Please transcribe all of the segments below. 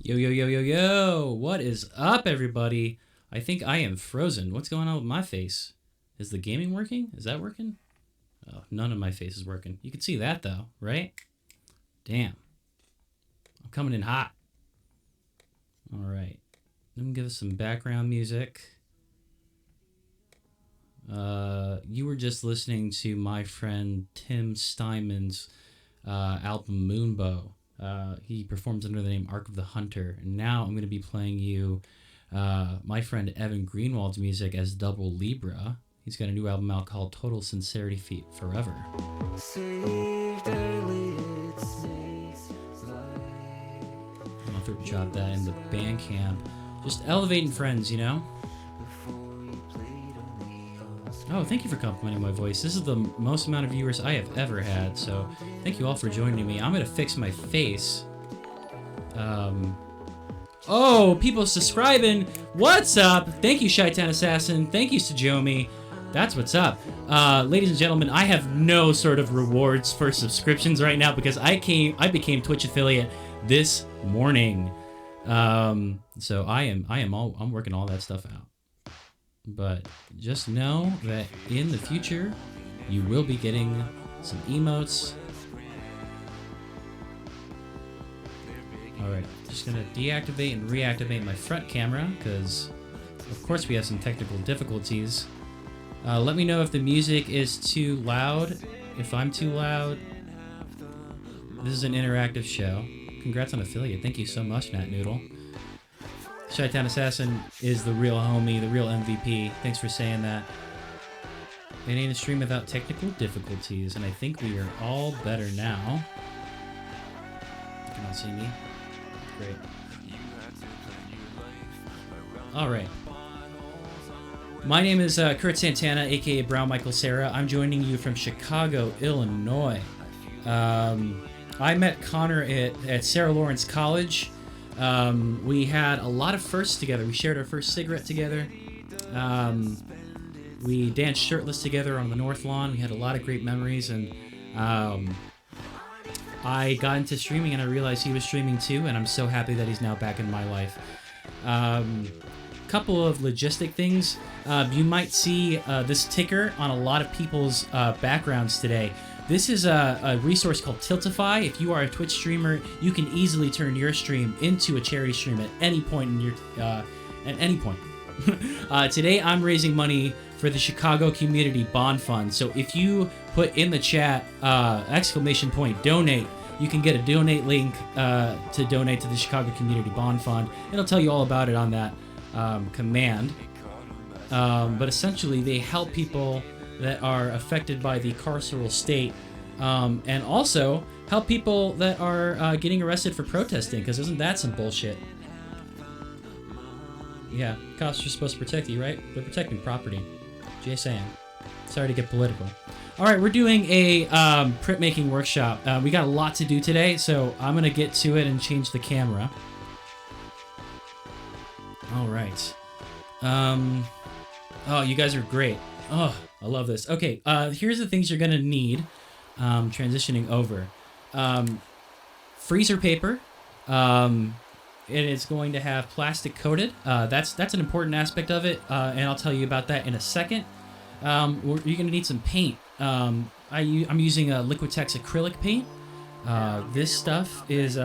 Yo, yo, yo, yo, yo! What is up, everybody? I think I am frozen. What's going on with my face? Is the gaming working? Is that working? Oh, none of my face is working. You can see that, though, right? Damn. I'm coming in hot. All right. Let me give us some background music. You were just listening to my friend Tim Steinman's album Moonbow. He performs under the name Ark of the Hunter. And now I'm going to be playing you my friend Evan Greenwald's music as Double Libra. He's got a new album out called Total Sincerity Feet Forever. I'll drop that in the Bandcamp. Just elevating friends, you know? Oh, thank you for complimenting my voice. This is the most amount of viewers I have ever had, so thank you all for joining me. I'm going to fix my face. Oh, people subscribing. What's up? Thank you, Shy-Tan Assassin. Thank you, Sajomi. That's what's up. Ladies and gentlemen, I have no sort of rewards for subscriptions right now because I became Twitch affiliate this morning. So I'm working all that stuff out. But just know that in the future, you will be getting some emotes. Alright, just gonna deactivate and reactivate my front camera, because of course we have some technical difficulties. Let me know if the music is too loud, if I'm too loud. This is an interactive show. Congrats on affiliate. Thank you so much, Nat Noodle. Shy-Town Assassin is the real homie, the real MVP. Thanks for saying that. It ain't a stream without technical difficulties, and I think we are all better now. Can y'all see me? Great. Alright. My name is Kurt Santana, aka Brownmichaelcera. I'm joining you from Chicago, Illinois. I met Connor at Sarah Lawrence College. We had a lot of firsts together. We shared our first cigarette together. We danced shirtless together on the North Lawn. We had a lot of great memories, and I got into streaming and I realized he was streaming too, and I'm so happy that he's now back in my life. Couple of logistic things. You might see this ticker on a lot of people's backgrounds today. This is a resource called Tiltify. If you are a Twitch streamer, you can easily turn your stream into a charity stream at any point in your Today, I'm raising money for the Chicago Community Bond Fund. So if you put in the chat !donate, you can get a donate link to donate to the Chicago Community Bond Fund. It'll tell you all about it on that command. But essentially, they help people that are affected by the carceral state, and also help people that are getting arrested for protesting, because isn't that some bullshit? Yeah, cops are supposed to protect you, right? They're protecting property. Just saying. Sorry to get political. Alright, we're doing a printmaking workshop. We got a lot to do today, so I'm going to get to it and change the camera. Alright. Oh, you guys are great. Oh, I love this. Okay, here's the things you're going to need transitioning over. Freezer paper. It is going to have plastic coated. That's an important aspect of it, and I'll tell you about that in a second. You're going to need some paint. I'm using a Liquitex acrylic paint. This stuff is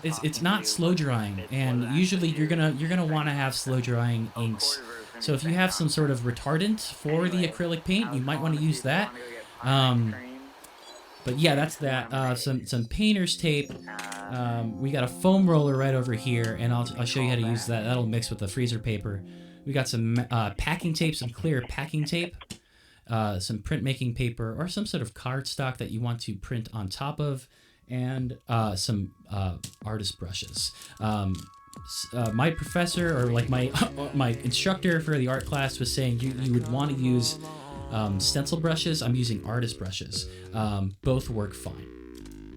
it's not slow drying, and usually you're gonna want to have slow drying inks. So if you have some sort of retardant for the acrylic paint, you might want to use that. But yeah, that's that. Some painter's tape. We got a foam roller right over here, and I'll show you how to use that. That'll mix with the freezer paper. We got some packing tape, some clear packing tape, some printmaking paper, or some sort of cardstock that you want to print on top of, and some artist brushes. My professor, or like my instructor for the art class, was saying you would want to use stencil brushes. I'm using artist brushes. Both work fine.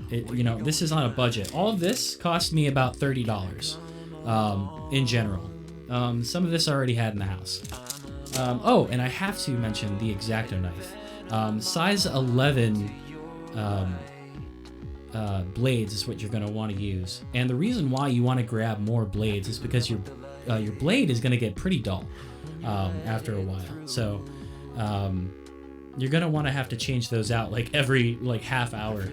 This is on a budget. All of this cost me about $30 in general. Some of this I already had in the house. Oh, and I have to mention the X-Acto knife. Size 11 blades is what you're going to want to use. And the reason why you want to grab more blades is because your blade is going to get pretty dull after a while. So you're going to want to have to change those out like every half hour,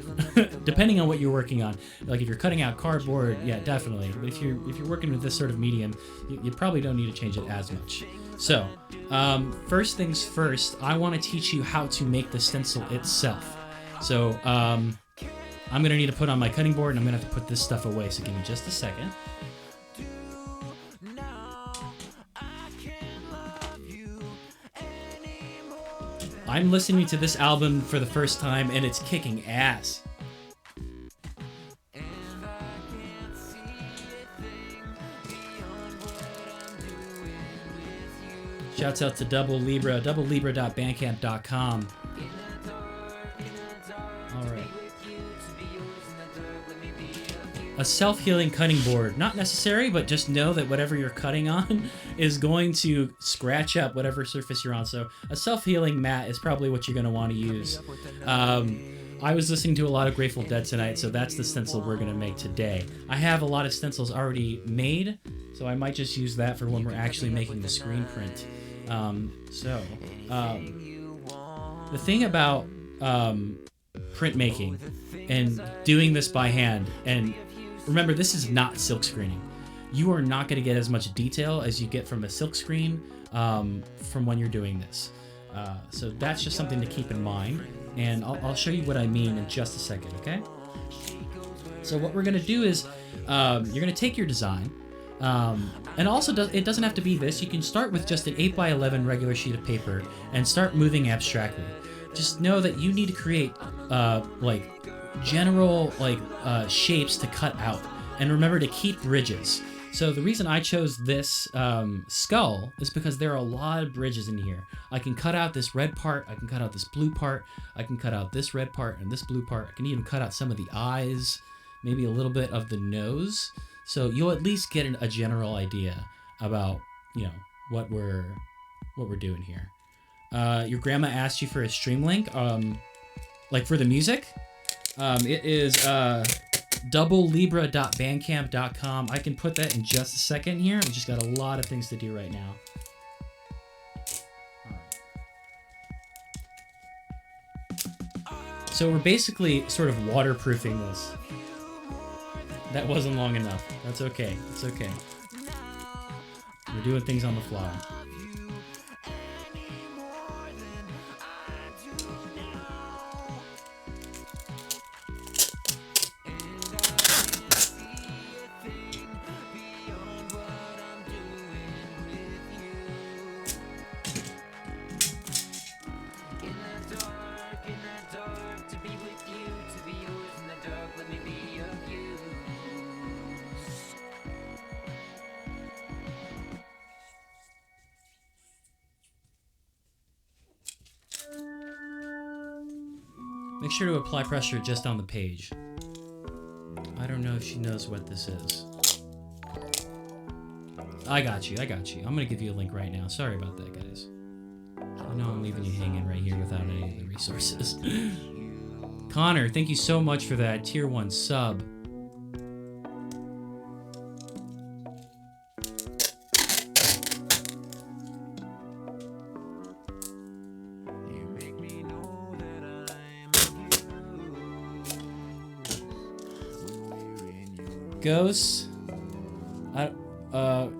depending on what you're working on. Like if you're cutting out cardboard, yeah, definitely. But if you're working with this sort of medium, you probably don't need to change it as much. So first things first, I want to teach you how to make the stencil itself. So I'm going to need to put on my cutting board, and I'm going to have to put this stuff away. So give me just a second. I'm listening to this album for the first time, and it's kicking ass. Shouts out to Double Libra, doublelibra.bandcamp.com. All right. A self-healing cutting board. Not necessary, but just know that whatever you're cutting on is going to scratch up whatever surface you're on. So a self-healing mat is probably what you're going to want to use. I was listening to a lot of Grateful Dead tonight, so that's the stencil we're going to make today. I have a lot of stencils already made, so I might just use that for when we're actually making the screen print. The thing about printmaking and doing this by hand, and remember, this is not silk screening. You are not going to get as much detail as you get from a silk screen from when you're doing this. So that's just something to keep in mind, and I'll show you what I mean in just a second, okay? So what we're going to do is you're going to take your design, and also it doesn't have to be this. You can start with just an 8x11 regular sheet of paper and start moving abstractly. Just know that you need to create general shapes to cut out, and remember to keep bridges. So the reason I chose this skull is because there are a lot of bridges in here. I can cut out this red part, I can cut out this blue part, I can cut out this red part and this blue part. I can even cut out some of the eyes, maybe a little bit of the nose. So you'll at least get a general idea about, what we're doing here. Your grandma asked you for a stream link, for the music. It is doublelibra.bandcamp.com. I can put that in just a second here. We just got a lot of things to do right now. So we're basically sort of waterproofing this. That wasn't long enough. That's okay. It's okay. We're doing things on the fly. Make sure to apply pressure just on the page. I don't know if she knows what this is. I got you. I'm gonna give you a link right now. Sorry about that, guys. I know I'm leaving you hanging right here without any of the resources. Connor, thank you so much for that tier 1 sub. Ghost,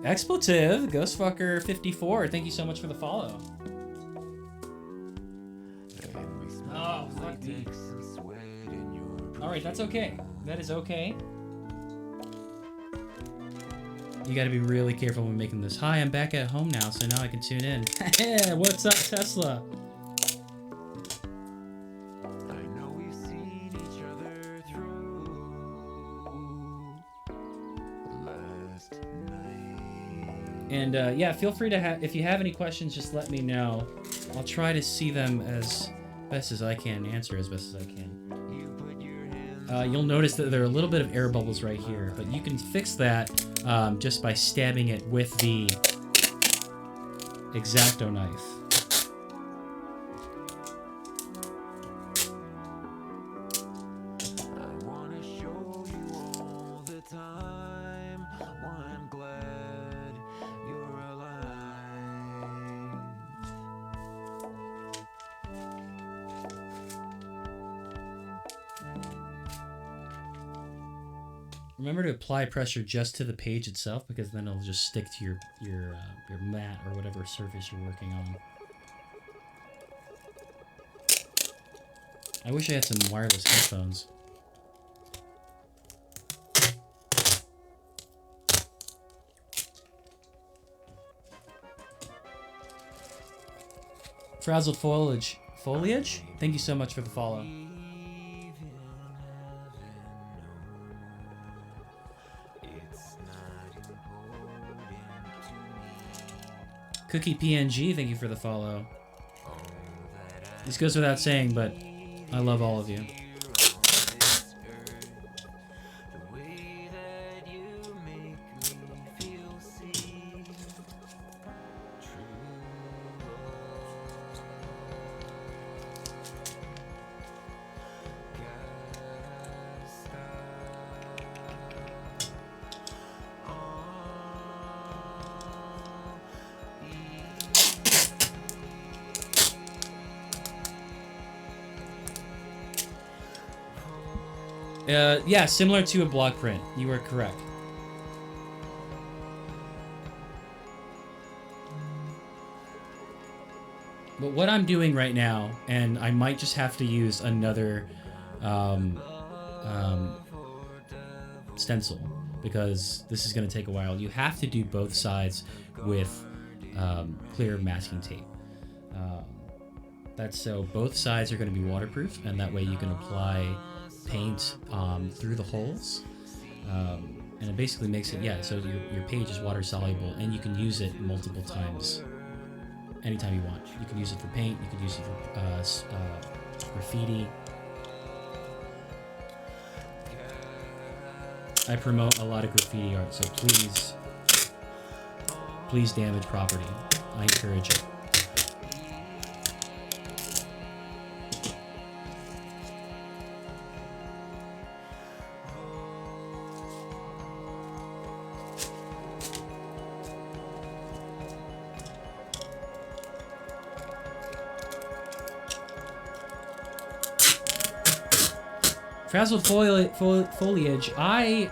expletive, Ghostfucker54, thank you so much for the follow. Oh, fuck me. Alright, that's okay. That is okay. You gotta be really careful when making this. Hi, I'm back at home now, so now I can tune in. Hey, what's up, Tesla? And yeah, feel free to if you have any questions, just let me know. I'll try to see them as best as I can, answer as best as I can. You'll notice that there are a little bit of air bubbles right here, but you can fix that just by stabbing it with the X-Acto knife. Remember to apply pressure just to the page itself, because then it'll just stick to your mat or whatever surface you're working on. I wish I had some wireless headphones. Frazzled Foliage? Thank you so much for the follow. Cookie PNG, thank you for the follow. This goes without saying, but I love all of you. Yeah, similar to a block print. You are correct. But what I'm doing right now, and I might just have to use another stencil, because this is going to take a while. You have to do both sides with clear masking tape. That's so both sides are going to be waterproof, and that way you can apply paint through the holes, and it basically makes it, yeah, so your page is water soluble, and you can use it multiple times anytime you want. You can use it for paint, you can use it for graffiti. I promote a lot of graffiti art, so please damage property. I encourage it. Frazzled Foliage, I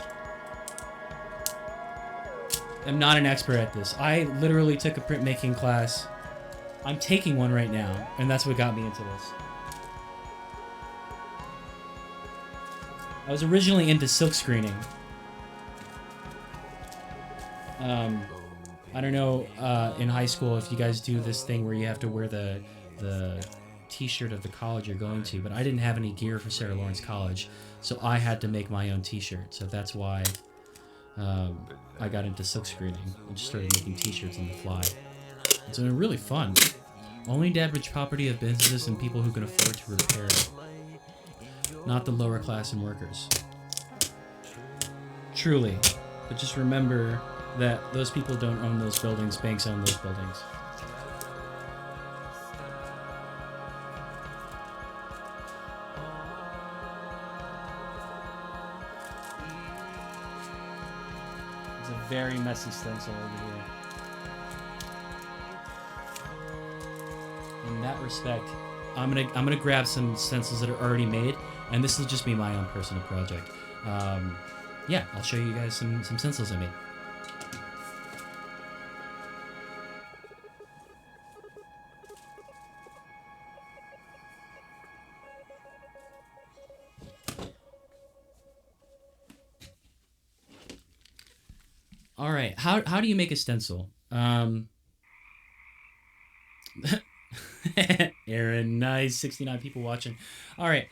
am not an expert at this. I literally took a printmaking class. I'm taking one right now, and that's what got me into this. I was originally into silk screening. I don't know in high school if you guys do this thing where you have to wear the t-shirt of the college you're going to, but I didn't have any gear for Sarah Lawrence College, so I had to make my own t-shirt. So that's why I got into silk screening and just started making t-shirts on the fly. It's been really fun. Only damage property of businesses and people who can afford to repair it, not the lower class and workers. Truly, but just remember that those people don't own those buildings, banks own those buildings. Very messy stencil over here. In that respect, I'm gonna grab some stencils that are already made, and this will just be my own personal project. Yeah, I'll show you guys some stencils I made. All right, how do you make a stencil? Aaron, nice, 69 people watching. All right,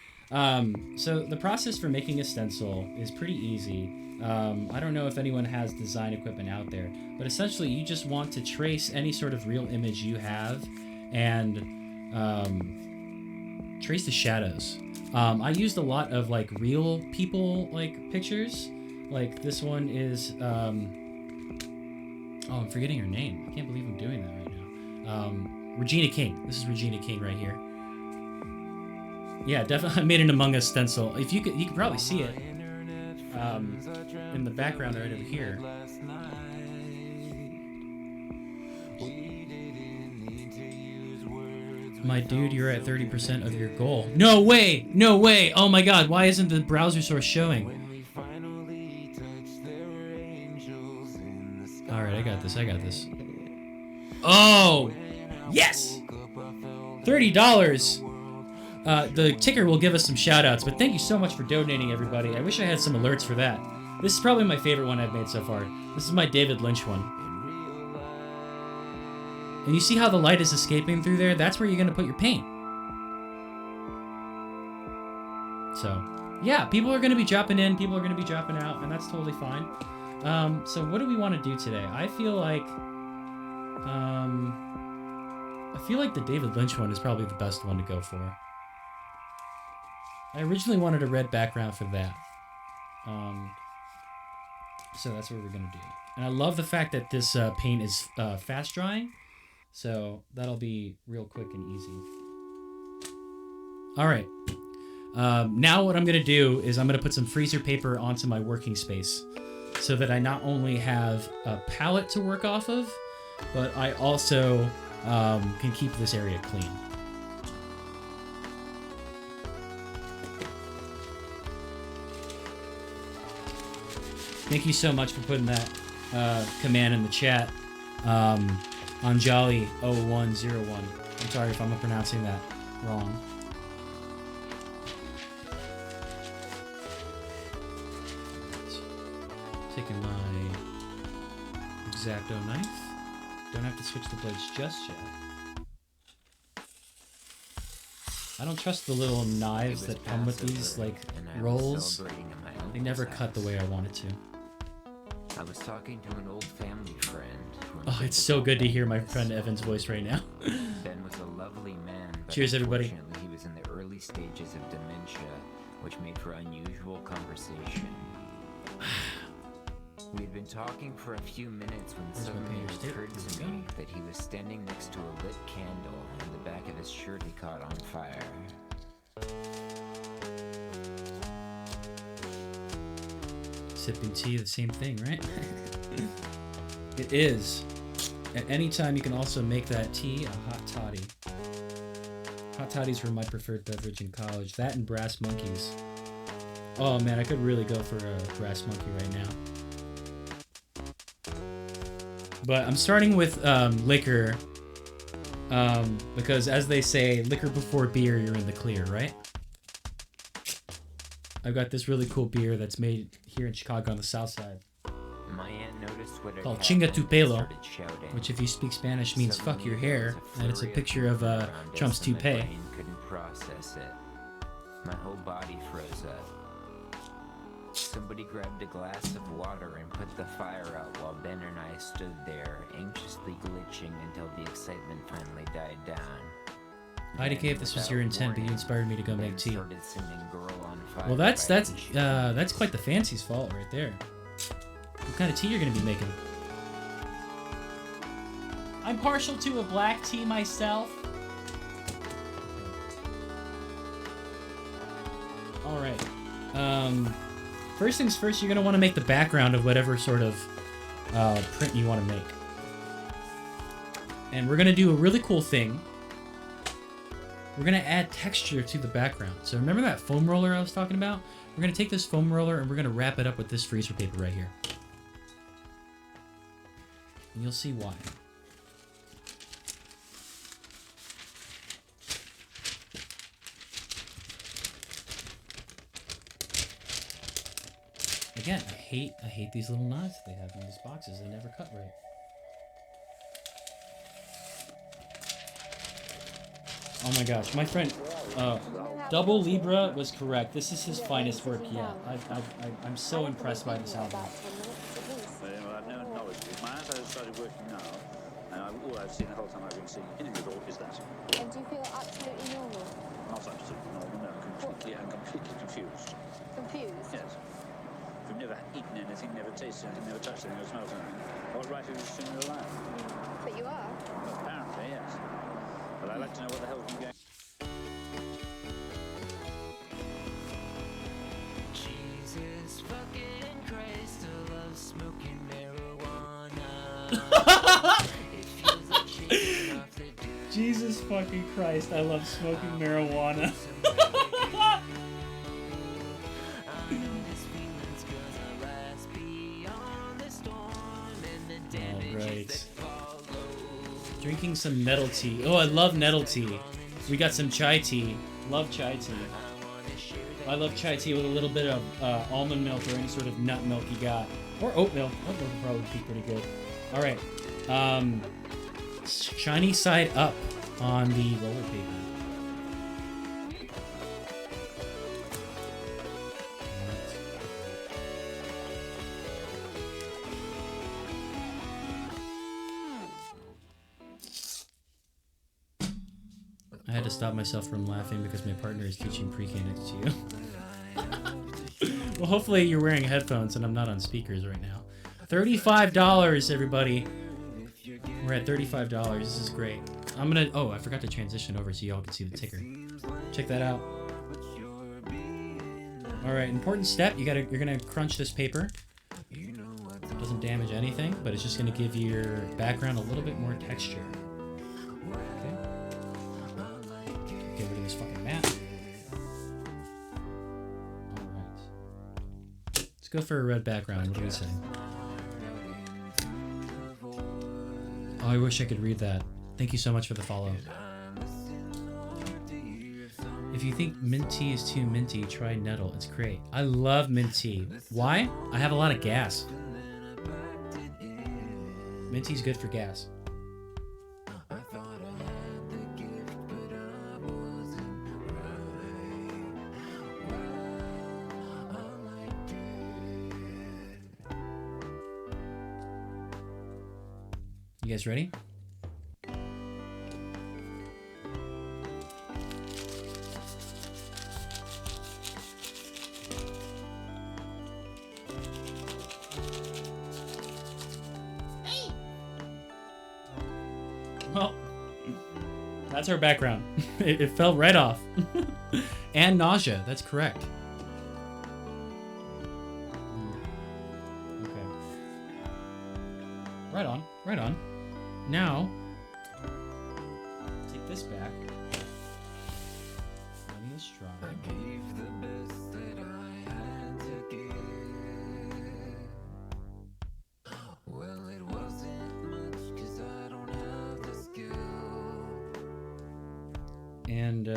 so the process for making a stencil is pretty easy. I don't know if anyone has design equipment out there, but essentially you just want to trace any sort of real image you have and trace the shadows. I used a lot of like real people like pictures. Like this one is oh, I'm forgetting her name. I can't believe I'm doing that right now. Regina King. This is Regina King right here. Yeah, definitely. I made an Among Us stencil. If you can probably see it in the background right over here. My dude, you're at 30% of your goal. No way! No way! Oh my god, why isn't the browser source showing? I got this. Oh! Yes! $30! The ticker will give us some shout-outs, but thank you so much for donating, everybody. I wish I had some alerts for that. This is probably my favorite one I've made so far. This is my David Lynch one. And you see how the light is escaping through there? That's where you're going to put your paint. So, yeah, people are going to be dropping in, people are going to be dropping out, and that's totally fine. So what do we want to do today? I feel like the David Lynch one is probably the best one to go for. I originally wanted a red background for that. So that's what we're going to do. And I love the fact that this paint is fast drying. So that'll be real quick and easy. All right. Now what I'm going to do is I'm going to put some freezer paper onto my working space so that I not only have a palette to work off of, but I also can keep this area clean. Thank you so much for putting that command in the chat. Anjali0101. I'm sorry if I'm pronouncing that wrong. Taking my X-Acto knife. Don't have to switch the blades just yet. I don't trust the little knives that come with these, like, rolls. They never cut the way I want it to. I was talking to an old family friend. Oh, it's so good to hear my friend Evan's voice right now. Ben was a lovely man, but cheers, everybody. Unfortunately, he was in the early stages of dementia, which made for unusual conversation. We had been talking for a few minutes when suddenly it occurred to me that he was standing next to a lit candle, and the back of his shirt he caught on fire. Sipping tea, the same thing, right? It is. At any time, you can also make that tea a hot toddy. Hot toddies were my preferred beverage in college. That and Brass Monkeys. Oh man, I could really go for a Brass Monkey right now. But I'm starting with liquor, because as they say, liquor before beer, you're in the clear, right? I've got this really cool beer that's made here in Chicago on the south side. My aunt noticed what called Chinga tu pelo, which if you speak Spanish means fuck your hair, and it's a picture of Trump's toupee. Couldn't process it. My whole body froze up. Somebody grabbed a glass of water and put the fire out while Ben and I stood there, anxiously glitching until the excitement finally died down. IDK, if this was your intent, but you inspired me to go make tea. Well, that's quite the fancy's fault right there. What kind of tea you're gonna be making? I'm partial to a black tea myself. All right. First things first, you're gonna want to make the background of whatever sort of print you want to make. And we're gonna do a really cool thing. We're gonna add texture to the background. So remember that foam roller I was talking about? We're gonna take this foam roller and we're gonna wrap it up with this freezer paper right here. And you'll see why. Again, I hate these little knives that they have in these boxes. They never cut right. Oh my gosh, my friend, Double Libra was correct. This is his finest work yet. I'm so impressed by this album. Well, I've no knowledge of it. My eyes have started working now, and all I've seen the whole time I've been seeing in the door is that. And do you feel absolutely normal? Not absolutely normal, no. I'm completely confused. Confused? Yes. We've never eaten anything, never tasted anything, never touched anything, never smelled anything. What right have you seen in your life? But you are? Well, apparently, yes. But I'd like to know what the hell's been going on. Jesus fucking Christ, I love smoking marijuana. It feels like shaking off the dude. Jesus fucking Christ, I love smoking marijuana. Alright. Drinking some nettle tea. Oh, I love nettle tea. We got some chai tea. Love chai tea. I love chai tea with a little bit of almond milk or any sort of nut milk you got. Or oat milk. Oat milk would probably be pretty good. All right. Shiny side up on the roller paper. I had to stop myself from laughing because my partner is teaching pre-K next to you. Well, hopefully you're wearing headphones and I'm not on speakers right now. $35, everybody. We're at $35. This is great. I'm gonna. Oh, I forgot to transition over so y'all can see the ticker. Check that out. All right, important step. You're gonna crunch this paper. Doesn't damage anything, but it's just gonna give your background a little bit more texture. Get rid of this fucking map. Alright. Let's go for a red background. What do we say? Oh, I wish I could read that. Thank you so much for the follow. If you think mint tea is too minty, try nettle. It's great. I love mint tea. Why? I have a lot of gas. Mint tea's good for gas. You guys ready? Well, that's our background. It fell right off. And nausea, that's correct. Okay. Right on, right on. Now, take this back. Let this dry. And,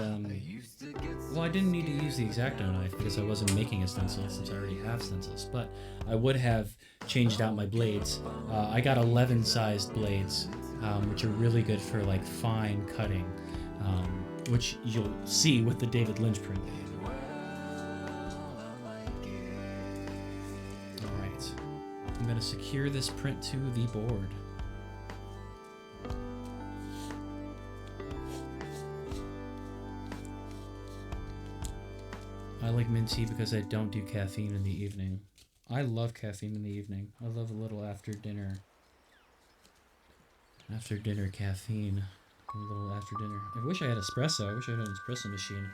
well, I didn't need to use the X-Acto knife because I wasn't making a stencil since I already have stencils, but I would have changed out my blades. I got 11 sized blades, which are really good for like fine cutting, which you'll see with the David Lynch print. Alright, I'm going to secure this print to the board. I like mint tea because I don't do caffeine in the evening. I love caffeine in the evening. I love a little after dinner caffeine. A little after dinner. I wish I had espresso. I wish I had an espresso machine.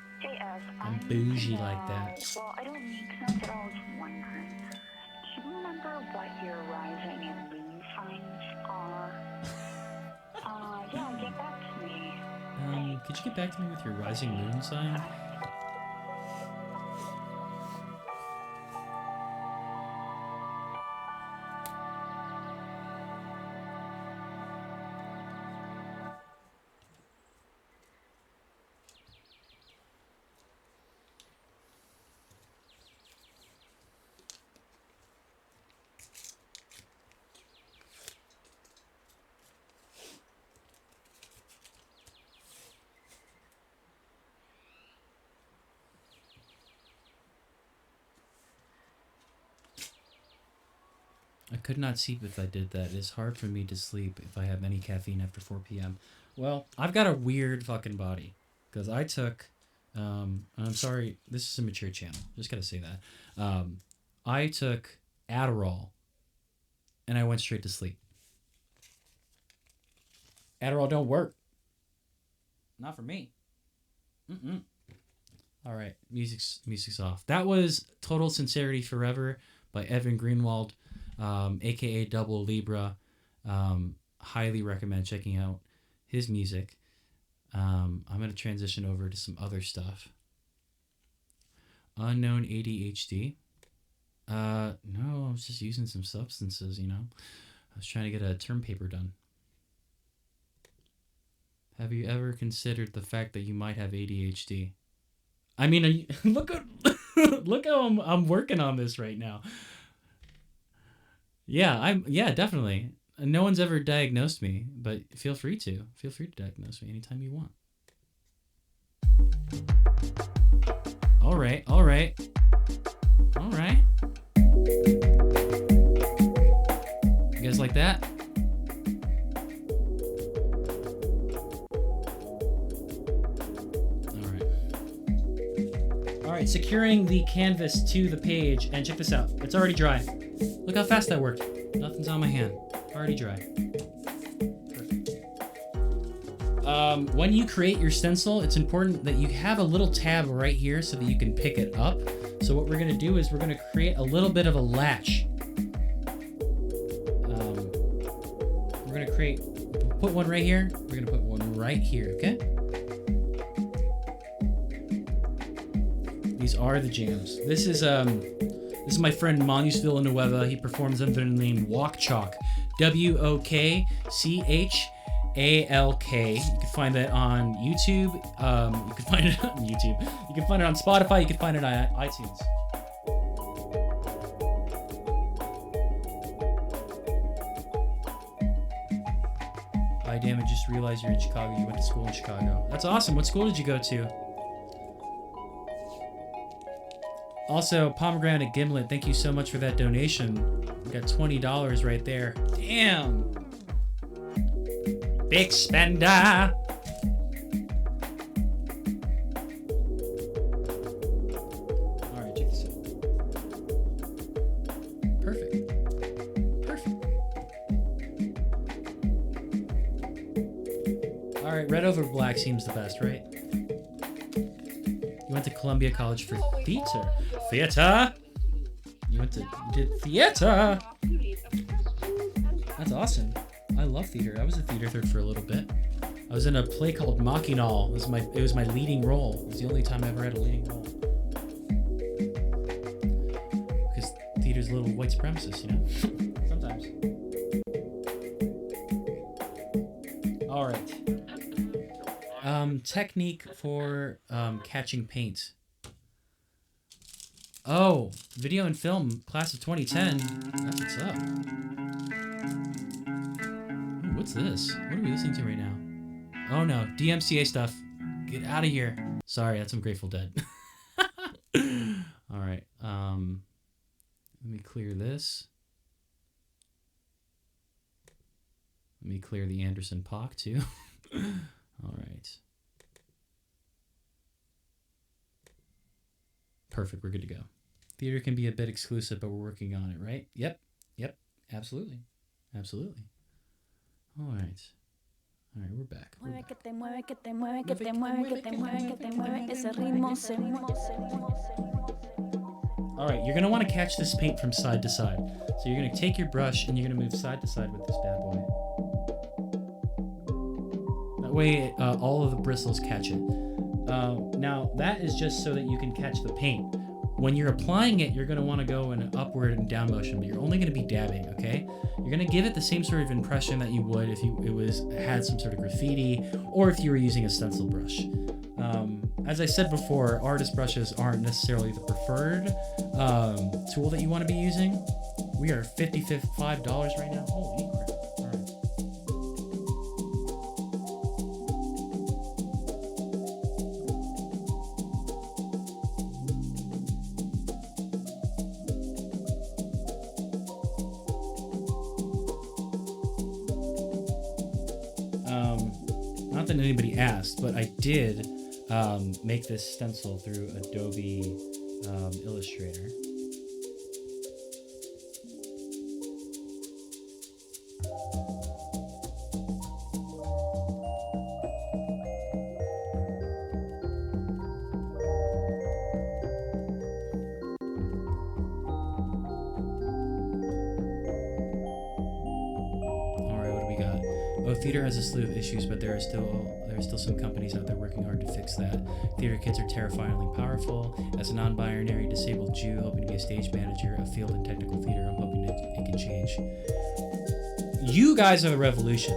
I'm bougie like that. Well, I don't make sense at all. I was wondering. Do you remember what your rising and moon signs are? Yeah, get back to me. Could you get back to me with your rising moon sign? I could not sleep if I did that. It is hard for me to sleep if I have any caffeine after 4 p.m. Well, I've got a weird fucking body. Because I took... I'm sorry, this is a mature channel. Just gotta say that. I took Adderall. And I went straight to sleep. Adderall don't work. Not for me. Mm-mm. Alright, music's off. That was Total Sincerity Forever by Evan Greenwald. AKA Double Libra. Highly recommend checking out his music. I'm going to transition over to some other stuff. Unknown ADHD. No, I was just using some substances, you know. I was trying to get a term paper done. Have you ever considered the fact that you might have ADHD? I mean, look how I'm working on this right now. Yeah, definitely. No one's ever diagnosed me, but feel free to diagnose me anytime you want. All right. You guys like that? All right, securing the canvas to the page, and check this out. It's already dry. Look how fast that worked. Nothing's on my hand. Already dry. Perfect. When you create your stencil, it's important that you have a little tab right here so that you can pick it up. So what we're going to do is we're going to create a little bit of a latch. We're going to put one right here. We're going to put one right here, okay? These are the jams. This is my friend Manus Villanueva. He performs under the name Walk Chalk. WOKCHALK. You can find that on YouTube. You can find it on YouTube. You can find it on Spotify. You can find it on iTunes. Damn it, just realized you're in Chicago. You went to school in Chicago. That's awesome. What school did you go to? Also, Pomegranate Gimlet, thank you so much for that donation. We got $20 right there. Damn. Big spender. All right, check this out. Perfect. All right, red over black seems the best, right? You went to Columbia College for theater. Theater? You did theater? That's awesome. I love theater. I was a theater third for a little bit. I was in a play called Machinal. It was my leading role. It was the only time I ever had a leading role. Because theater's a little white supremacist, you know? Sometimes. All right. Technique for catching paint. Oh, video and film, class of 2010. That's what's up. Ooh, what's this? What are we listening to right now? Oh no, DMCA stuff. Get out of here. Sorry, that's some Grateful Dead. All right. Let me clear this. Let me clear the Anderson Pock too. All right. Perfect, we're good to go. Theater can be a bit exclusive, but we're working on it, right? Yep, absolutely. All right, we're back. All right, you're gonna want to catch this paint from side to side. So you're gonna take your brush and you're gonna move side to side with this bad boy. That way, all of the bristles catch it. Now, that is just so that you can catch the paint. When you're applying it, you're going to want to go in an upward and down motion, but you're only going to be dabbing, okay? You're going to give it the same sort of impression that you would if it had some sort of graffiti or if you were using a stencil brush. As I said before, artist brushes aren't necessarily the preferred tool that you want to be using. We are $55 right now. Holy crap. Not that anybody asked, but I did make this stencil through Adobe Illustrator. Theater has a slew of issues, but there are still some companies out there working hard to fix that. Theater kids are terrifyingly powerful. As a non-binary disabled Jew hoping to be a stage manager of field and technical theater, I'm hoping that it can change. You guys are the revolution.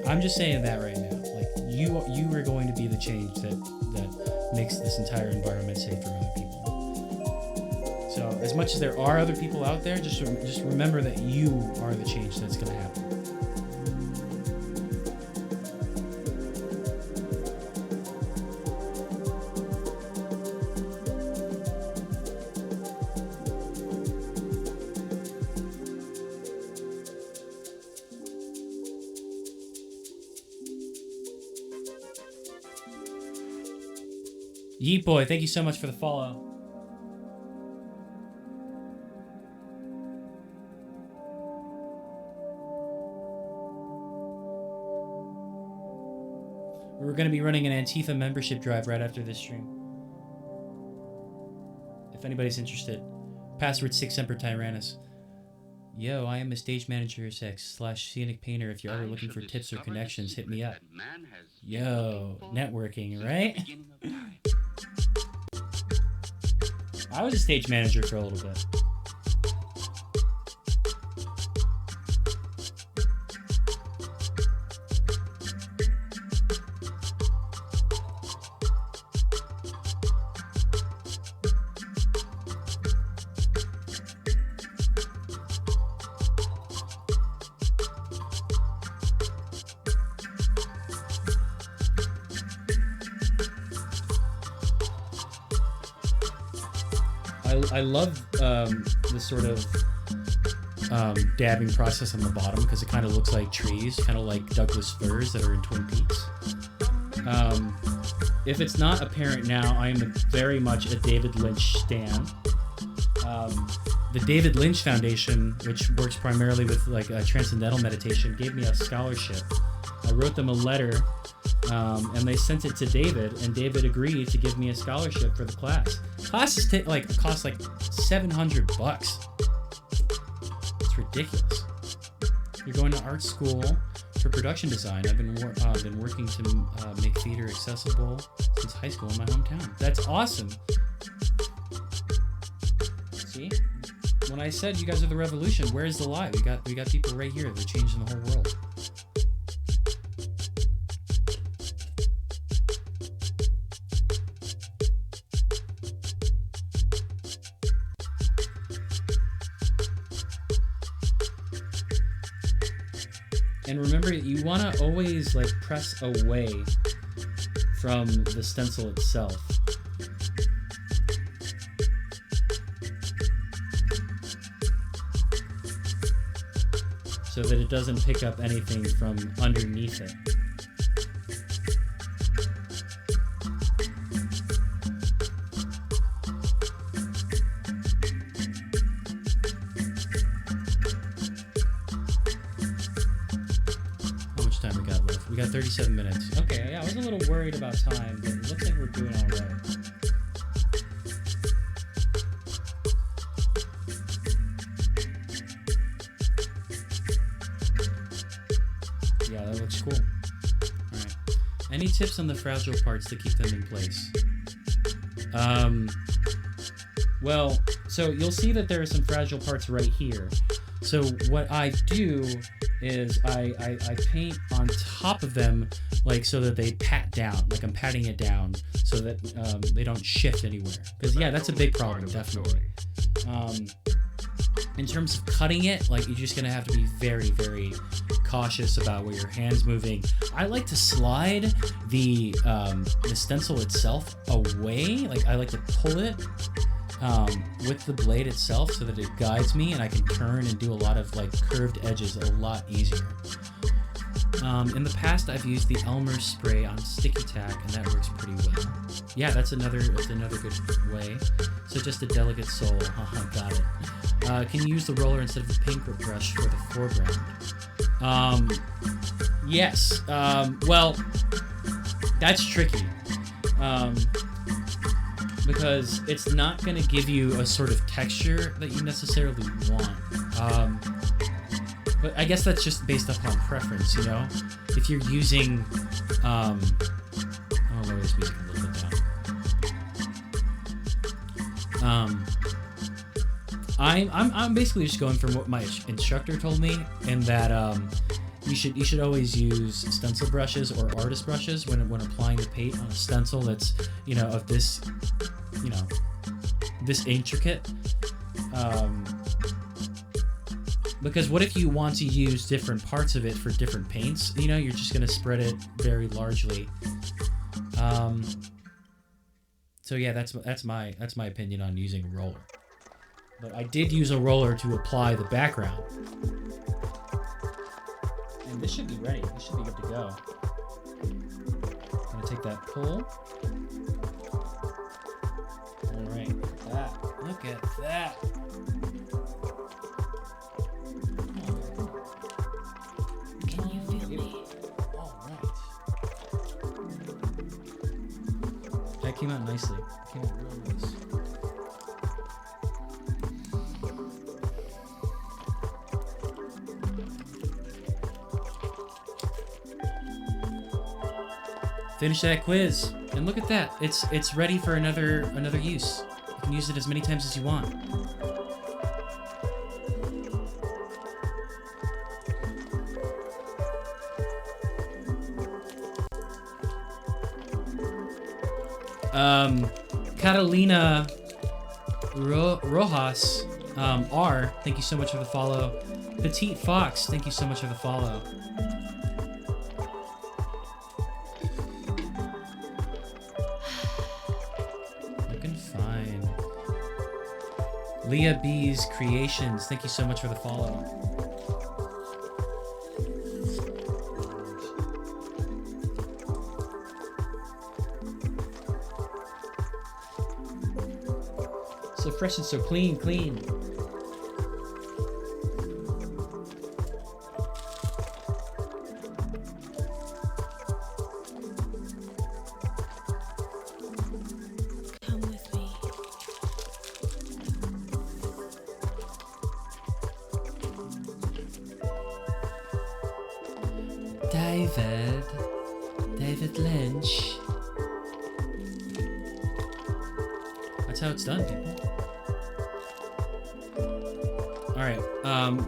I'm just saying that right now. Like, you are going to be the change that makes this entire environment safe for other people. So as much as there are other people out there, just remember that you are the change that's going to happen. Yeet Boy, thank you so much for the follow. We're going to be running an Antifa membership drive right after this stream. If anybody's interested. Password 6 Semper Tyrannus. Yo, I am a stage manager /scenic painter. If you're ever looking for tips or connections, hit me up. Yo, networking, right? I was a stage manager for a little bit. I love the sort of dabbing process on the bottom because it kind of looks like trees, kind of like Douglas firs that are in Twin Peaks. If it's not apparent now, I am very much a David Lynch stan. The David Lynch Foundation, which works primarily with like transcendental meditation, gave me a scholarship. I wrote them a letter, and they sent it to David, and David agreed to give me a scholarship for the class. Classes cost like $700. It's ridiculous. You're going to art school for production design. I've been working to make theater accessible since high school in my hometown. That's awesome. See, when I said you guys are the revolution, where's the lie? We got people right here. They're changing the whole world. And remember, you want to always like press away from the stencil itself. So that it doesn't pick up anything from underneath it. We got 37 minutes. Okay, yeah, I was a little worried about time, but it looks like we're doing all right. Yeah, that looks cool. All right. Any tips on the fragile parts to keep them in place? Well, so you'll see that there are some fragile parts right here. So what I do is I paint on top of them, like so that they pat down, like I'm patting it down so that they don't shift anywhere. Because yeah, that's a big problem, definitely. In terms of cutting it, like you're just gonna have to be very, very cautious about where your hand's moving. I like to slide the stencil itself away. Like I like to pull it with the blade itself so that it guides me and I can turn and do a lot of like curved edges a lot easier. In the past, I've used the Elmer spray on sticky tack and that works pretty well. Yeah, that's another good way. So just a delicate sole. Got it. Can you use the roller instead of the paintbrush for the foreground? Yes. Well, that's tricky. Because it's not going to give you a sort of texture that you necessarily want. But I guess that's just based upon preference, you know? If you're using... I'll lower this music a little bit down. I'm basically just going from what my instructor told me, and that You should always use stencil brushes or artist brushes when applying the paint on a stencil that's, you know, of this, you know, this intricate. Because what if you want to use different parts of it for different paints? You know, you're just gonna spread it very largely. So yeah, that's my opinion on using a roller. But I did use a roller to apply the background. And this should be ready. This should be good to go. I'm gonna take that pull. All right, look at that. Look at that. Can you feel me? All right. That came out nicely. It came out real nice. Finish that quiz, and look at that. It's ready for another use. You can use it as many times as you want. Catalina Rojas R, thank you so much for the follow. Petite Fox, thank you so much for the follow. Looking fine. Leah B's Creations, thank you so much for the follow. So fresh and so clean. Come with me. David Lynch. That's how it's done, people. All right,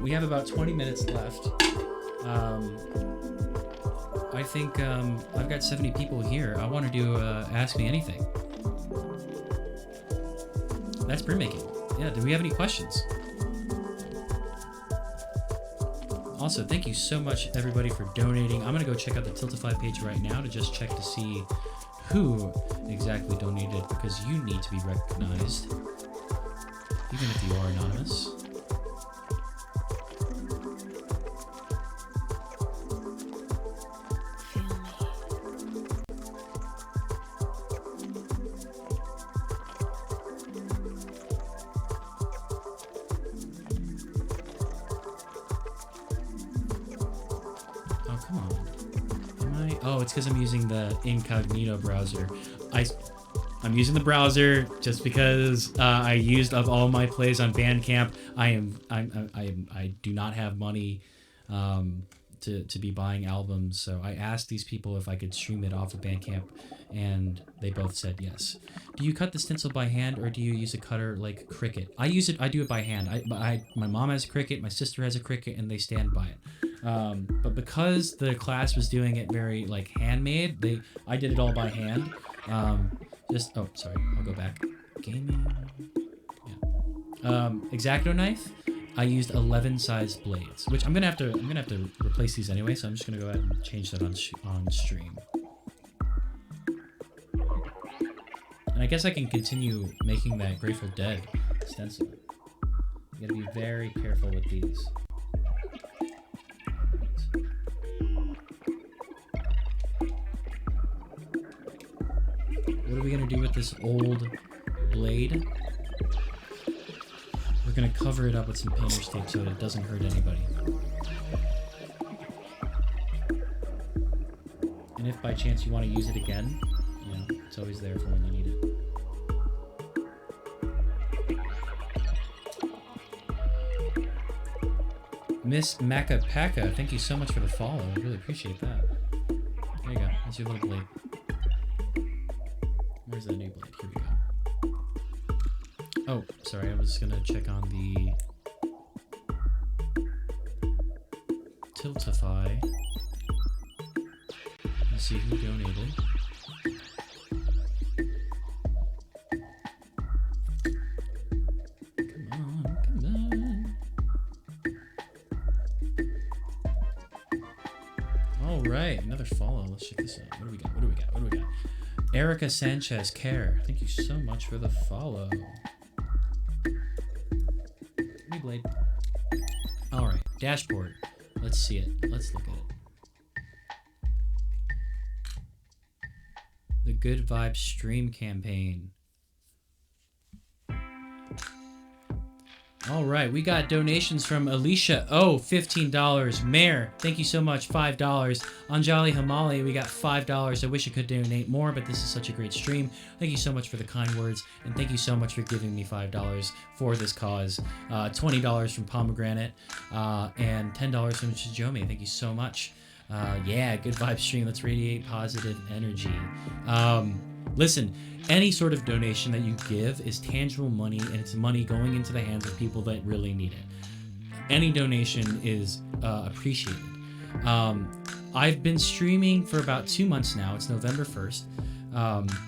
we have about 20 minutes left. I think I've got 70 people here. I want to do Ask Me Anything. That's printmaking. Yeah, do we have any questions? Also, thank you so much, everybody, for donating. I'm going to go check out the Tiltify page right now to just check to see who exactly donated, because you need to be recognized, even if you are anonymous. Feel me. Oh, come on. Am I? Oh, it's because I'm using the incognito browser. I'm using the browser just because I used up all my plays on Bandcamp. I do not have money to be buying albums, so I asked these people if I could stream it off of Bandcamp, and they both said yes. Do you cut the stencil by hand, or do you use a cutter like Cricut? I do it by hand. My mom has a Cricut, my sister has a Cricut, and they stand by it. But because the class was doing it very like handmade, I did it all by hand. Oh, sorry, I'll go back. Gaming. Yeah. X-Acto knife. I used 11 size blades, which I'm gonna have to replace these anyway. So I'm just gonna go ahead and change that on stream. And I guess I can continue making that Grateful Dead stencil. You gotta be very careful with these. What are we gonna do with this old blade? We're gonna cover it up with some painter's tape so that it doesn't hurt anybody. And if by chance you want to use it again, you know, it's always there for when you need it. Miss Macapaka, thank you so much for the follow. I really appreciate that. There you go. That's your little blade. Where's that new blade? Here we go. Oh, sorry, I was gonna check on the Tiltify. Let's see who donated. Come on. All right, another follow. Let's check this out. What do we got? Erica Sanchez Care. Thank you so much for the follow. Hey, Blade. All right, dashboard. Let's see it. Let's look at it. The Good Vibes Stream Campaign. All right, we got donations from Alicia. Oh, $15. Mare, thank you so much. $5. Anjali Hamali, we got $5. I wish I could donate more, but this is such a great stream. Thank you so much for the kind words, and thank you so much for giving me $5 for this cause. $20 from Pomegranate, and $10 from Chijomi. Thank you so much. Yeah, Good Vibe stream. Let's radiate positive energy. Listen, any sort of donation that you give is tangible money, and it's money going into the hands of people that really need it. Any donation is appreciated. I've been streaming for about 2 months now. It's November 1st.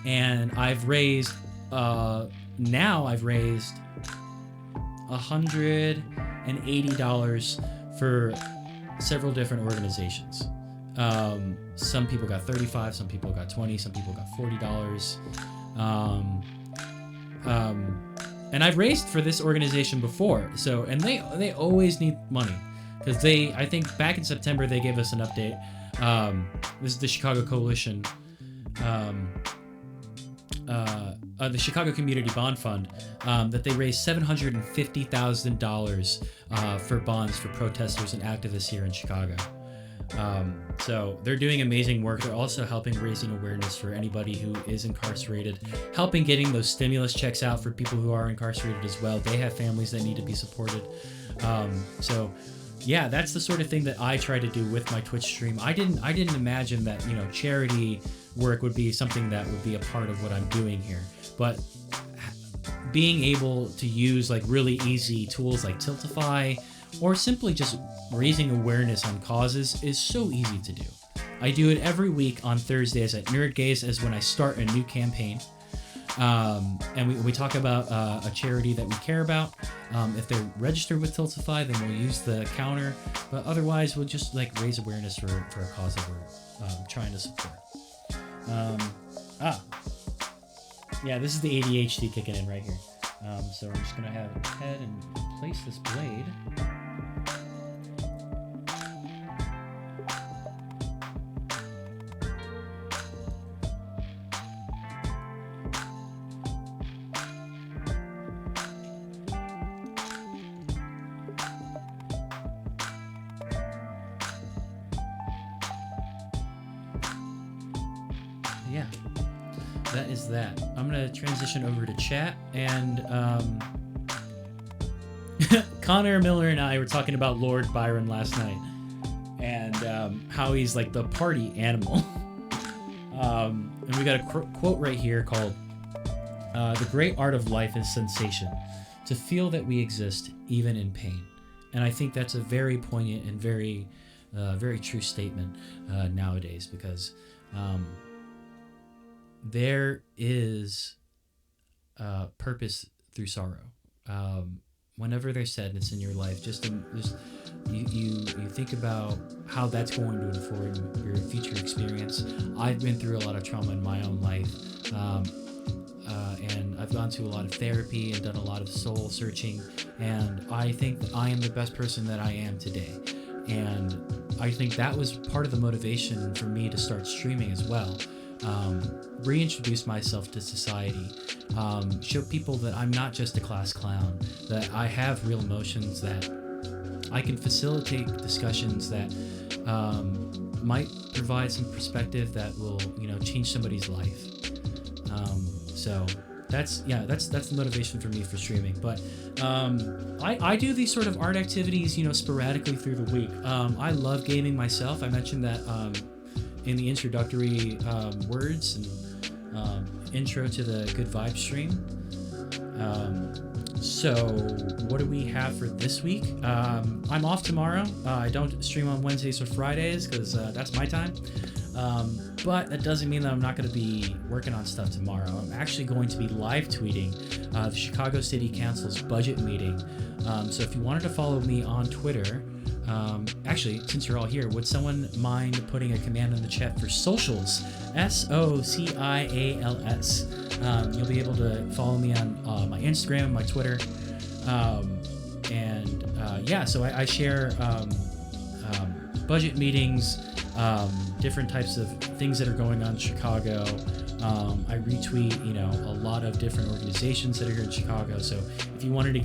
And I've raised, $180 for several different organizations. Some people got $35, some people got $20, some people got $40. And I've raised for this organization before, so, and they always need money, because I think back in September they gave us an update. This is the Chicago Coalition, the Chicago Community Bond Fund, that they raised $750,000 for bonds for protesters and activists here in Chicago. So they're doing amazing work. They're also helping raising awareness for anybody who is incarcerated, helping getting those stimulus checks out for people who are incarcerated as well. They have families that need to be supported. So yeah, that's the sort of thing that I try to do with my Twitch stream. I didn't imagine that, you know, charity work would be something that would be a part of what I'm doing here. But being able to use like really easy tools like Tiltify, or simply just raising awareness on causes, is so easy to do. I do it every week on Thursdays at NerdGaze as when I start a new campaign. And we talk about a charity that we care about. If they're registered with Tiltify, then we'll use the counter. But otherwise, we'll just like raise awareness for a cause that we're trying to support. Yeah, this is the ADHD kicking in right here. So I'm just gonna have it head and place this blade. Yeah, that is that. I'm gonna transition over to chat, and Connor Miller and I were talking about Lord Byron last night, and how he's like the party animal. And we got a quote right here called, "The great art of life is sensation, to feel that we exist even in pain." And I think that's a very poignant and very true statement nowadays, because there is purpose through sorrow. Whenever there's sadness in your life, just you think about how that's going to inform your future experience. I've been through a lot of trauma in my own life, and I've gone to a lot of therapy and done a lot of soul searching, and I think that I am the best person that I am today. And I think that was part of the motivation for me to start streaming as well. Reintroduce myself to society, show people that I'm not just a class clown, that I have real emotions, that I can facilitate discussions that might provide some perspective that will, you know, change somebody's life. So that's the motivation for me for streaming. But I do these sort of art activities, you know, sporadically through the week. I love gaming myself. I mentioned that in the introductory words and intro to the Good Vibe stream. So, what do we have for this week? I'm off tomorrow. I don't stream on Wednesdays or Fridays because that's my time. But that doesn't mean that I'm not going to be working on stuff tomorrow. I'm actually going to be live tweeting the Chicago City Council's budget meeting. So if you wanted to follow me on Twitter, actually, since you're all here, would someone mind putting a command in the chat for socials? SOCIALS. You'll be able to follow me on my Instagram and my Twitter. So I share budget meetings, different types of things that are going on in Chicago. I retweet, a lot of different organizations that are here in Chicago. So if you want to be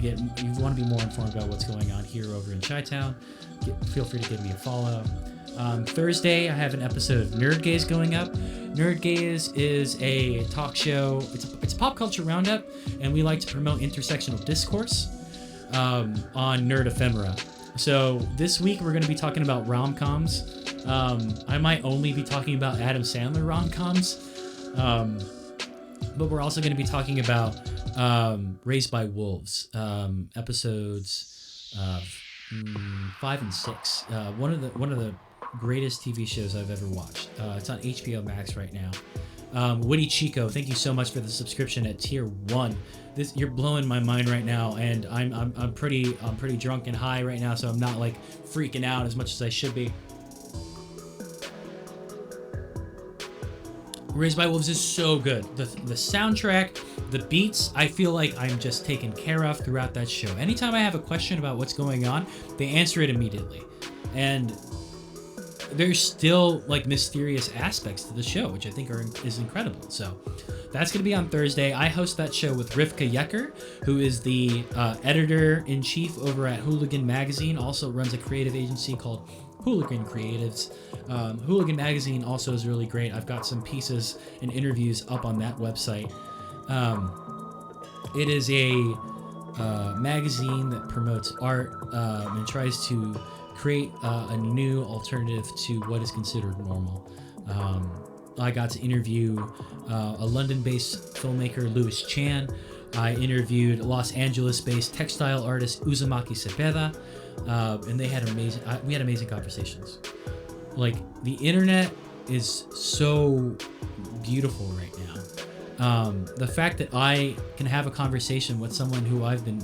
more informed about what's going on here over in Chi-Town, feel free to give me a follow. Thursday, I have an episode of Nerd Gaze going up. Nerd Gaze is a talk show. It's a pop culture roundup, and we like to promote intersectional discourse on Nerd Ephemera. So this week we're going to be talking about rom-coms. I might only be talking about Adam Sandler rom-coms, but we're also going to be talking about Raised by Wolves, episodes 5 and 6. One of the greatest TV shows I've ever watched. It's on HBO Max right now. Woody Chico, thank you so much for the subscription at tier 1. You're blowing my mind right now, and I'm pretty drunk and high right now, so I'm not like freaking out as much as I should be. Raised by Wolves is so good. The soundtrack, the beats, I feel like I'm just taken care of throughout that show. Anytime I have a question about what's going on, they answer it immediately. And there's still like mysterious aspects to the show, which I think is incredible. So that's going to be on Thursday. I host that show with Rivka Yecker, who is the editor-in-chief over at Hooligan Magazine, also runs a creative agency called Hooligan Creatives. Hooligan Magazine also is really great. I've got some pieces and interviews up on that website. It is a magazine that promotes art and tries to create a new alternative to what is considered normal. I got to interview a London-based filmmaker, Louis Chan. I interviewed Los Angeles-based textile artist Uzumaki Cepeda, and we had amazing conversations. Like, the internet is so beautiful right now. The fact that I can have a conversation with someone who I've been,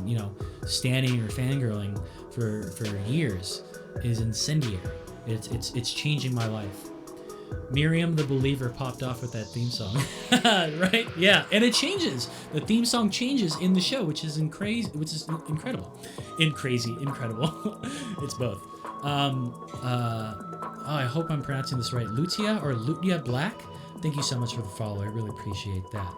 standing or fangirling for years is incendiary. It's changing my life. Miriam the Believer popped off with that theme song. Right? Yeah, and it changes. The theme song changes in the show, which is incredible. Incredible. It's both. I hope I'm pronouncing this right. Lutia Black. Thank you so much for the follow. I really appreciate that.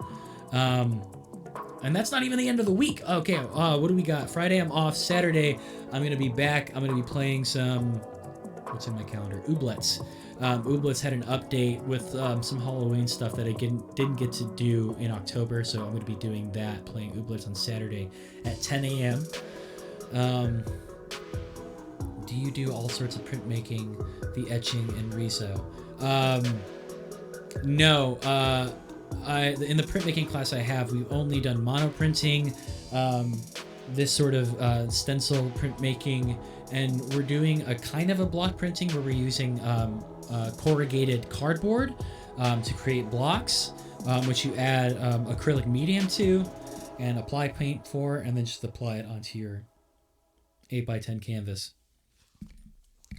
And that's not even the end of the week. Okay, what do we got? Friday I'm off. Saturday I'm going to be back. I'm going to be playing some... What's in my calendar? Ooblets. Ooblets had an update with some Halloween stuff that I didn't get to do in October, so I'm going to be doing that, playing Ooblets on Saturday at 10 a.m. Do you do all sorts of printmaking, the etching, and reso? No. In the printmaking class I have, we've only done monoprinting, this sort of stencil printmaking, and we're doing a kind of a block printing where we're using corrugated cardboard to create blocks, which you add acrylic medium to and apply paint for, and then just apply it onto your 8x10 canvas.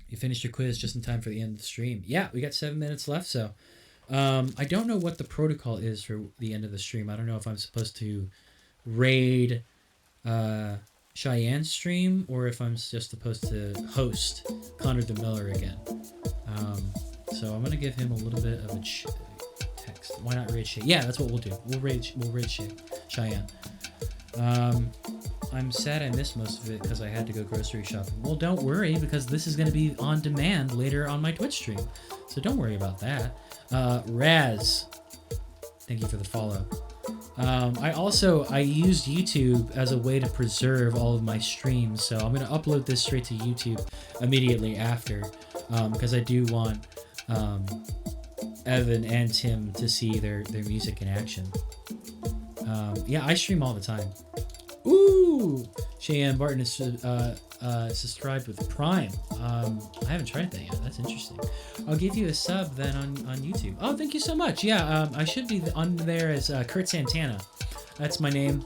You finished your quiz just in time for the end of the stream. Yeah, we got 7 minutes left, so I don't know what the protocol is for the end of the stream. I don't know if I'm supposed to raid Cheyenne's stream or if I'm just supposed to host Connor the Miller again. So I'm gonna give him a little bit of a text. Why not raid Cheyenne? Yeah, that's what we'll do. We'll raid Cheyenne. I'm sad I missed most of it because I had to go grocery shopping. Well, don't worry, because this is going to be on demand later on my Twitch stream. So don't worry about that. Raz, thank you for the follow. I used YouTube as a way to preserve all of my streams, so I'm going to upload this straight to YouTube immediately after, because I do want Evan and Tim to see their music in action. Yeah, I stream all the time. Ooh, Cheyenne Barton is subscribed with Prime. I haven't tried that yet. That's interesting. I'll give you a sub then on YouTube. Oh, thank you so much. Yeah, I should be on there as Kurt Santana. That's my name.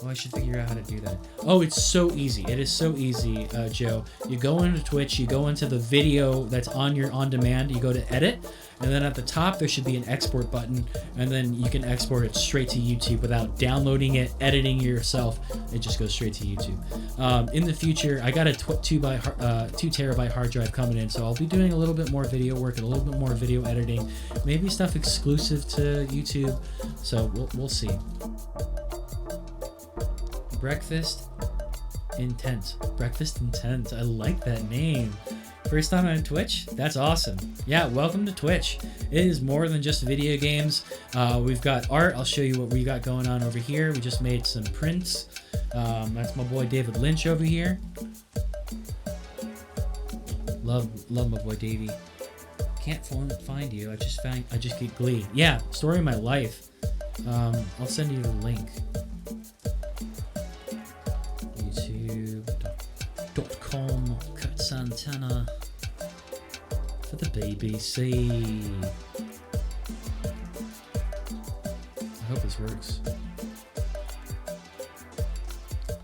Oh, I should figure out how to do that. Oh, it's so easy. It is so easy, Joe. You go into Twitch, you go into the video that's on your on-demand, you go to edit, and then at the top there should be an export button, and then you can export it straight to YouTube without downloading it, editing it yourself. It just goes straight to YouTube. In the future, I got a 2 terabyte hard drive coming in, so I'll be doing a little bit more video work and a little bit more video editing, maybe stuff exclusive to YouTube. So we'll see. Breakfast Intent. Breakfast Intent. I like that name. First time on Twitch? That's awesome. Yeah, welcome to Twitch. It is more than just video games. We've got art. I'll show you what we got going on over here. We just made some prints. That's my boy David Lynch over here. Love my boy Davey. Can't find you. I just get Glee. Yeah, story of my life. I'll send you the link. YouTube.com Kurt Santana for the BBC. I hope this works.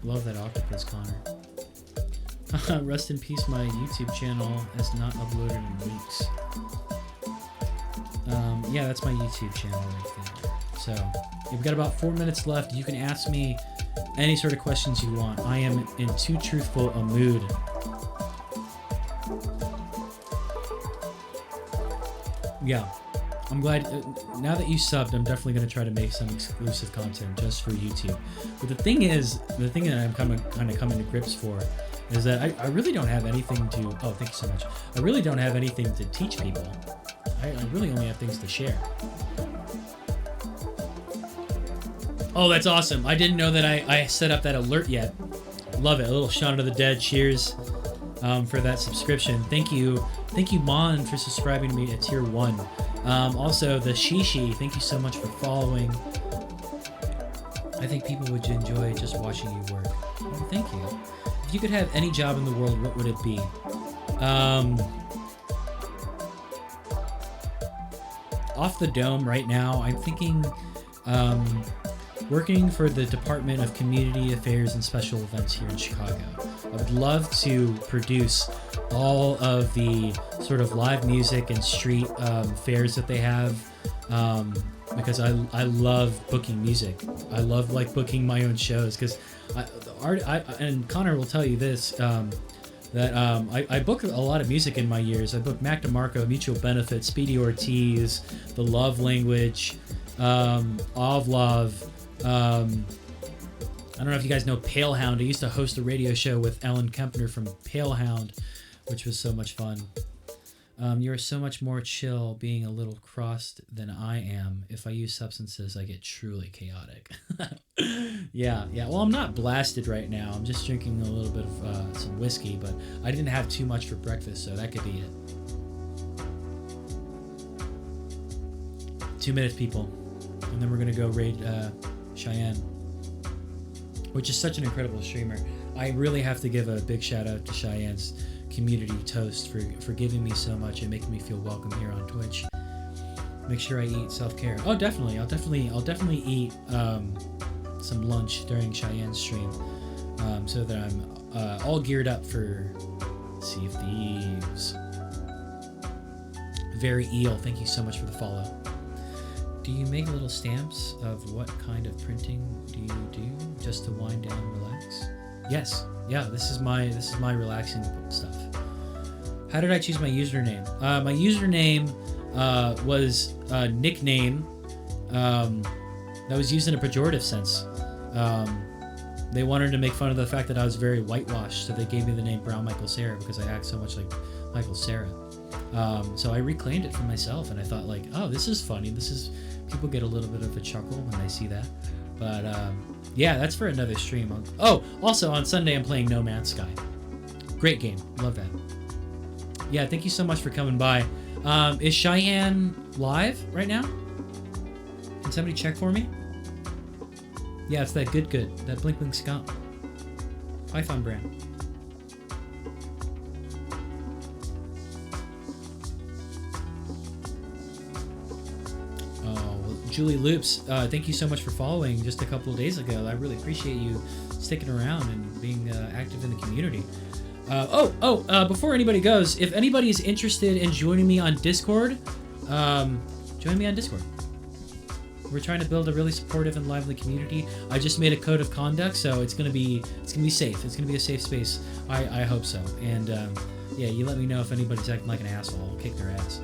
Love that octopus, Connor. Rest in peace, my YouTube channel has not uploaded in weeks. Yeah, that's my YouTube channel right there. So, we've got about 4 minutes left. You can ask me any sort of questions you want. I am in too truthful a mood. Yeah, I'm glad. Now that you subbed, I'm definitely going to try to make some exclusive content just for YouTube. But the thing that I'm kind of coming to grips for is that I really don't have anything to... Oh, thank you so much. I really don't have anything to teach people. I really only have things to share. Oh, that's awesome. I didn't know that I set up that alert yet. Love it. A little Shaun of the Dead. Cheers for that subscription. Thank you, Mon, for subscribing to me at tier 1. Also, the Shishi, thank you so much for following. I think people would enjoy just watching you work. Well, thank you. If you could have any job in the world, what would it be? Off the dome right now, I'm thinking working for the Department of Community Affairs and Special Events here in Chicago. I would love to produce all of the sort of live music and street fairs that they have, because I love booking music. I love booking my own shows, because and Connor will tell you this, that I book a lot of music in my years. I booked Mac DeMarco, Mutual Benefit, Speedy Ortiz, The Love Language, Ovlov. I don't know if you guys know Palehound. I used to host a radio show with Ellen Kempner from Palehound, which was so much fun. You are so much more chill being a little crossed than I am. If I use substances, I get truly chaotic. Yeah. Well, I'm not blasted right now. I'm just drinking a little bit of some whiskey, but I didn't have too much for breakfast, so that could be it. 2 minutes, people. And then we're going to go raid Cheyenne, which is such an incredible streamer. I really have to give a big shout out to Cheyenne's community toast for giving me so much and making me feel welcome here on Twitch. Make sure I eat self-care. Oh, definitely. I'll definitely eat some lunch during Cheyenne's stream, so that I'm all geared up for Sea of Thieves. Very Eel, thank you so much for the follow. Do you make little stamps of what kind of printing do you do just to wind down and relax? Yes. Yeah, this is my relaxing stuff. How did I choose my username? My username was a nickname that was used in a pejorative sense. They wanted to make fun of the fact that I was very whitewashed, so they gave me the name Brownmichaelcera because I act so much like Michael Cera. So I reclaimed it for myself, and I thought oh, this is funny. People get a little bit of a chuckle when they see that. But yeah, that's for another stream. Oh, also on Sunday I'm playing No Man's Sky. Great game. Love that. Yeah, thank you so much for coming by. Is Cheyenne live right now? Can somebody check for me? Yeah, it's that good. That Blink Blink Scum. Python brand. Oh, well, Julie Loops, thank you so much for following just a couple of days ago. I really appreciate you sticking around and being active in the community. Before anybody goes, if anybody's interested in joining me on Discord, join me on Discord. We're trying to build a really supportive and lively community. I just made a code of conduct, so it's gonna be safe. It's gonna be a safe space. I hope so. And yeah, you let me know if anybody's acting like an asshole. I'll kick their ass.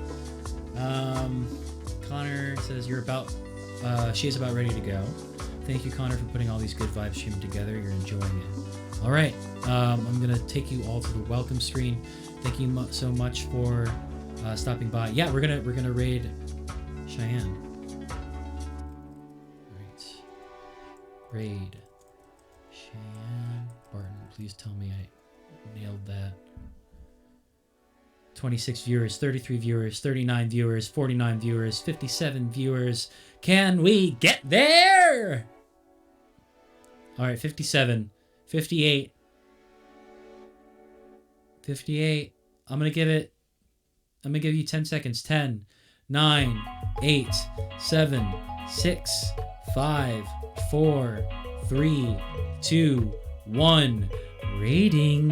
Connor says she is about ready to go. Thank you, Connor, for putting all these good vibes stream together. You're enjoying it. All right, I'm gonna take you all to the welcome screen. Thank you so much for stopping by. Yeah, we're gonna raid Cheyenne. Raid Cheyenne Barton. Please tell me I nailed that. 26 viewers, 33 viewers, 39 viewers, 49 viewers, 57 viewers. Can we get there? All right, 57, 58, 58. I'm going to give you 10 seconds. 10, 9, 8, 7, 6, 5, 4, 3, 2, 1. Rating.